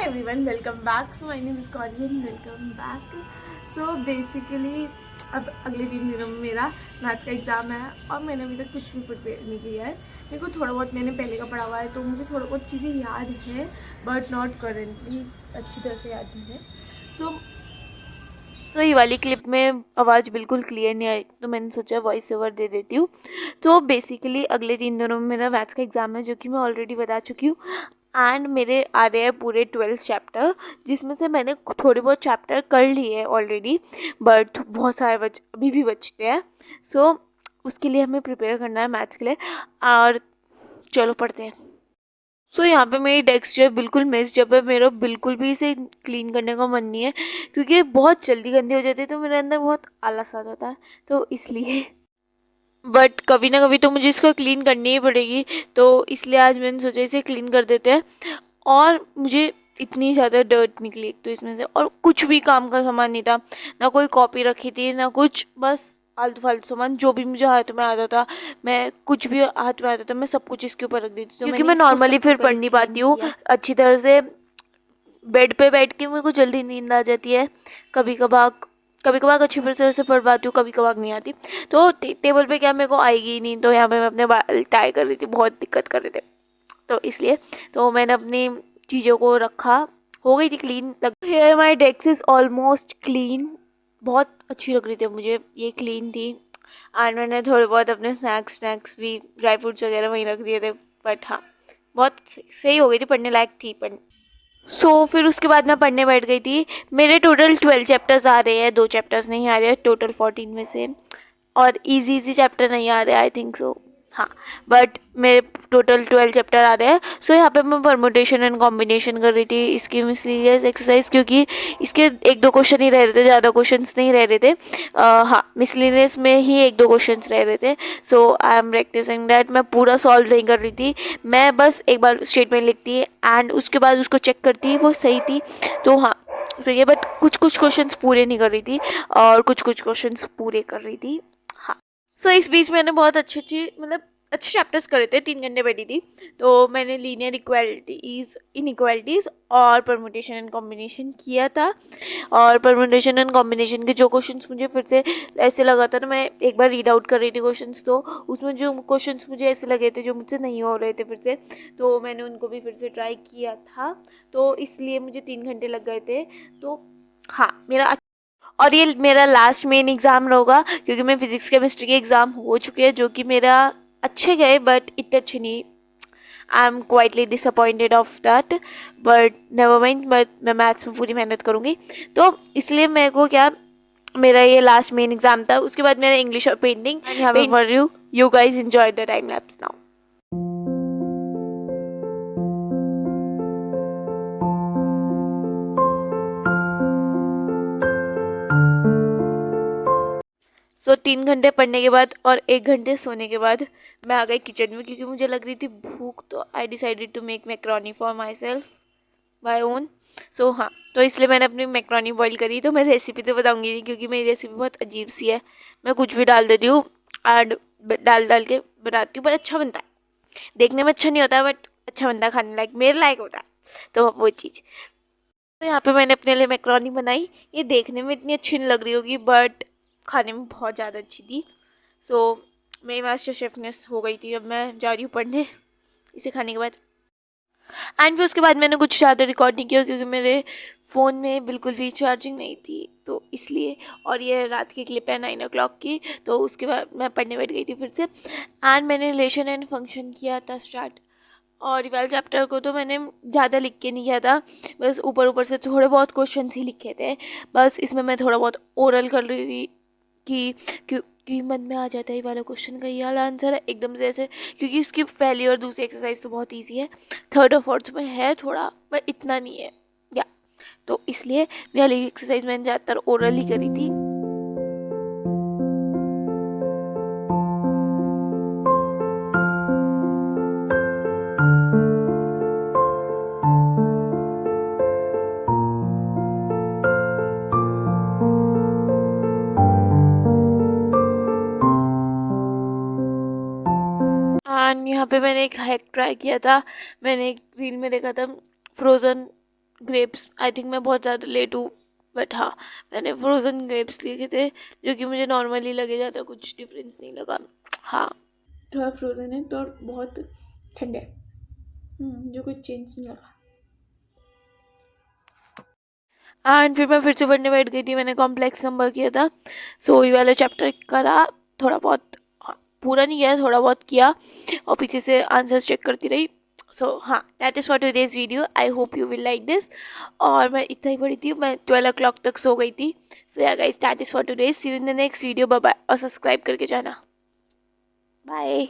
everyone, welcome back. So my name is Gauri and welcome back. So basically अब अगले 3 दिनों में मेरा मैथ्स का एग्ज़ाम है और मैंने अभी तक कुछ भी प्रिपेयर नहीं किया है। मेरे को थोड़ा बहुत मैंने पहले का पढ़ा हुआ है तो मुझे थोड़ा बहुत चीज़ें याद है बट नॉट करेंटली अच्छी तरह से याद नहीं है। सो ये वाली क्लिप में आवाज़ बिल्कुल क्लियर नहीं आई तो मैंने सोचा वॉइस ओवर दे देती हूँ। तो बेसिकली अगले 3 दिनों में मेरा मैथ्स का एग्ज़ाम है जो कि मैं ऑलरेडी बता चुकी हूँ एंड मेरे आ रहे हैं पूरे 12 चैप्टर, जिसमें से मैंने थोड़े बहुत चैप्टर कर लिए हैं ऑलरेडी बट बहुत सारे अभी भी बचते हैं। सो उसके लिए हमें प्रिपेयर करना है मैथ्स के लिए और चलो पढ़ते हैं। सो यहाँ पे मेरी डेस्क जो है बिल्कुल मेस जब है, मेरा बिल्कुल भी इसे क्लीन करने का मन नहीं है क्योंकि बहुत जल्दी गंदी हो जाती है तो मेरे अंदर बहुत आलस आ जाता है, तो इसलिए बट कभी ना कभी तो मुझे इसको क्लीन करनी ही पड़ेगी, तो इसलिए आज मैंने सोचा इसे क्लीन कर देते हैं। और मुझे इतनी ज़्यादा डर्ट निकली एक तो इसमें से, और कुछ भी काम का सामान नहीं था, ना कोई कॉपी रखी थी ना कुछ, बस आलतू फालतू सामान जो भी मुझे हाथ में आता था, मैं कुछ भी हाथ में आता था मैं सब कुछ इसके ऊपर रख देती थी क्योंकि मैं नॉर्मली फिर पढ़ नहीं पाती हूँ अच्छी तरह से। बेड पे बैठ के मेरे को जल्दी नींद आ जाती है, कभी कभार अच्छी तरह से पढ़ पाती हूँ, कभी कभार नहीं आती। तो टेबल पे क्या मेरे को आएगी ही नहीं, तो यहाँ पे मैं अपने बाल टाई कर रही थी, बहुत दिक्कत कर रहे थे, तो इसलिए तो मैंने अपनी चीज़ों को रखा, हो गई थी clean. Here my desk is almost clean, बहुत अच्छी लग रही थी मुझे, ये क्लीन थी। एंड मैंने थोड़े बहुत अपने स्नैक्स भी, ड्राई फ्रूट्स वगैरह वहीं रख दिए थे, बट हाँ बहुत सही हो गई थी, पढ़ने लायक थी। फिर उसके बाद मैं पढ़ने बैठ गई थी। मेरे टोटल 12 चैप्टर्स आ रहे हैं, 2 चैप्टर्स नहीं आ रहे हैं टोटल 14 में से, और इजी चैप्टर नहीं आ रहे आई थिंक सो, हाँ, बट मेरे टोटल 12 चैप्टर आ रहे हैं। सो यहाँ पे मैं परमुटेशन एंड कॉम्बिनेशन कर रही थी इसकी मिसलीनियस एक्सरसाइज, क्योंकि इसके 1-2 क्वेश्चन ही रह रहे थे, ज़्यादा क्वेश्चंस नहीं रह रहे थे। हाँ, मिसलीनियस में ही 1-2 क्वेश्चंस रह रहे थे। सो आई एम प्रैक्टिसिंग दैट। मैं पूरा सॉल्व नहीं कर रही थी, मैं बस एक बार स्टेटमेंट लिखती एंड उसके बाद उसको चेक करती, वो सही थी तो हाँ सही है, बट कुछ क्वेश्चंस पूरे नहीं कर रही थी और कुछ क्वेश्चंस पूरे कर रही थी। हाँ, इस बीच मैंने बहुत अच्छे चैप्टर्स करे थे, 3 घंटे बैठी थी, तो मैंने लीनियर इनइक्वालिटीज़ और परमुटेशन एंड कॉम्बिनेशन किया था। और परमुटेशन एंड कॉम्बिनेशन के जो क्वेश्चंस मुझे फिर से ऐसे लगा था ना, मैं एक बार रीड आउट कर रही थी क्वेश्चंस, तो उसमें जो क्वेश्चंस मुझे ऐसे लगे थे जो मुझसे नहीं हो रहे थे फिर से, तो मैंने उनको भी फिर से ट्राई किया था, तो इसलिए मुझे 3 घंटे लग गए थे। तो हाँ, और ये मेरा लास्ट मेन एग्ज़ाम होगा क्योंकि मैं फिज़िक्स केमिस्ट्री के एग्ज़ाम हो चुके हैं जो कि मेरा अच्छे गए बट इतने अच्छे नहीं। I am quietly disappointed of that, but never mind, but मैं मैथ्स में पूरी मेहनत करूँगी, तो इसलिए मेरे को क्या, मेरा ये लास्ट मेन एग्ज़ाम था। उसके बाद मेरा इंग्लिश और painting. You guys enjoy the time lapse now. So 3 घंटे पढ़ने के बाद और 1 घंटे सोने के बाद मैं आ गई किचन में क्योंकि मुझे लग रही थी भूख, तो I decided to make macaroni for my self by own. So हाँ, तो इसलिए मैंने अपनी मैक्रोनी बॉईल करी। तो मैं रेसिपी तो बताऊंगी नहीं क्योंकि मेरी रेसिपी बहुत अजीब सी है, मैं कुछ भी डाल देती हूँ एंड डाल के बनाती हूँ, पर अच्छा बनता है, देखने में अच्छा नहीं होता बट अच्छा बनता है, खाने लायक मेरे लायक होता है, तो वो चीज़। तो यहाँ पे मैंने अपने लिए मैक्रोनी बनाई, ये देखने में इतनी अच्छी नहीं लग रही होगी बट खाने में बहुत ज़्यादा अच्छी थी। सो मेरी मास्टर शेफनेस हो गई थी, अब मैं जा रही हूँ पढ़ने इसे खाने के बाद। एंड फिर उसके बाद मैंने कुछ ज़्यादा रिकॉर्ड नहीं किया क्योंकि मेरे फ़ोन में बिल्कुल भी चार्जिंग नहीं थी, तो इसलिए। और ये रात की क्लिप है 9 o'clock की, तो उसके बाद मैं पढ़ने बैठ गई थी फिर से एंड मैंने रिलेशन एंड फंक्शन किया था स्टार्ट। और रिवाल चैप्टर को तो मैंने ज़्यादा लिख के नहीं किया था, बस ऊपर से थोड़े बहुत क्वेश्चन ही लिखे थे, बस इसमें मैं थोड़ा बहुत ओरल कर रही थी कि मन में आ जाता है ये वाला क्वेश्चन का ये वाला आंसर है एकदम से ऐसे, क्योंकि इसकी पहली और दूसरी एक्सरसाइज तो बहुत इजी है, थर्ड और फोर्थ में है थोड़ा पर इतना नहीं है या, तो इसलिए ये वाली एक्सरसाइज मैंने ज़्यादातर ओरल ही करी थी। एंड यहाँ पे मैंने एक हैक ट्राई किया था, मैंने एक रील में देखा था फ्रोज़न ग्रेप्स, आई थिंक मैं बहुत ज़्यादा लेट हूँ, बट हाँ मैंने फ्रोज़न ग्रेप्स लिए थे जो कि मुझे नॉर्मली लगे जाता, कुछ डिफरेंस नहीं लगा। हाँ थोड़ा फ्रोज़न है तो बहुत ठंडा है, जो कुछ चेंज नहीं लगा। एंड फिर मैं फिर से पढ़ने बैठ गई थी, मैंने कॉम्प्लेक्स नंबर किया था, सो ये वाला चैप्टर करा थोड़ा बहुत, हाँ, पूरा नहीं किया, थोड़ा बहुत किया और पीछे से आंसर्स चेक करती रही। सो हाँ that is for today's video, I hope you will like this. और मैं इतना ही पढ़ी थी, मैं 12 o'clock तक सो गई थी। So yeah guys that is for today's, see you in the next video, bye bye, और सब्सक्राइब करके जाना, बाय।